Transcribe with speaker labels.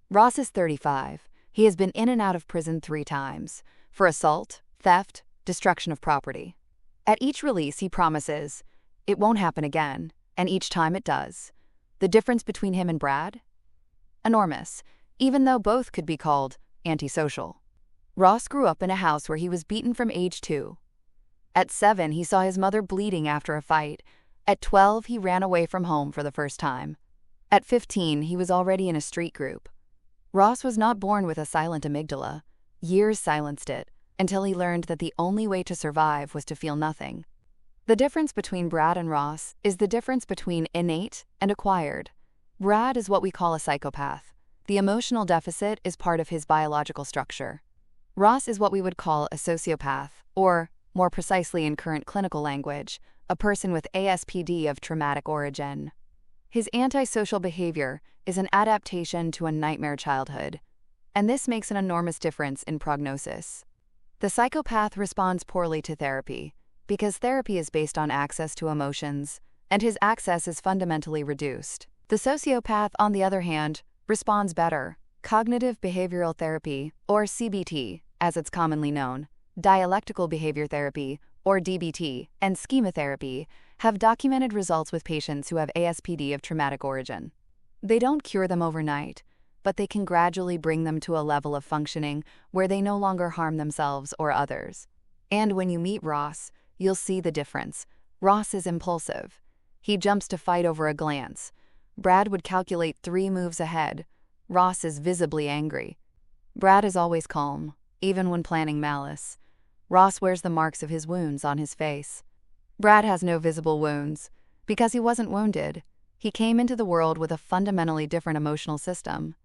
Speaker 1: Ross is 35. He has been in and out of prison 3 times for assault, theft, destruction of property. At each release, he promises, "It won't happen again," and each time it does. The difference between him and Brad? Enormous, even though both could be called antisocial. Ross grew up in a house where he was beaten from age 2. At 7, he saw his mother bleeding after a fight. At 12, he ran away from home for the first time. At 15, he was already in a street group. Ross was not born with a silent amygdala. Years silenced it, until he learned that the only way to survive was to feel nothing. The difference between Brad and Ross is the difference between innate and acquired. Brad is what we call a psychopath. The emotional deficit is part of his biological structure. Ross is what we would call a sociopath, or, more precisely in current clinical language, a person with ASPD of traumatic origin. His antisocial behavior is an adaptation to a nightmare childhood, and this makes an enormous difference in prognosis. The psychopath responds poorly to therapy, because therapy is based on access to emotions, and his access is fundamentally reduced. The sociopath, on the other hand, responds better. Cognitive behavioral therapy, or CBT, as it's commonly known, dialectical behavior therapy, or DBT, and schema therapy have documented results with patients who have ASPD of traumatic origin. They don't cure them overnight, but they can gradually bring them to a level of functioning where they no longer harm themselves or others. And when you meet Ross, you'll see the difference. Ross is impulsive. He jumps to fight over a glance. Brad would calculate 3 moves ahead. Ross is visibly angry. Brad is always calm, even when planning malice. Ross wears the marks of his wounds on his face. Brad has no visible wounds, because he wasn't wounded. He came into the world with a fundamentally different emotional system.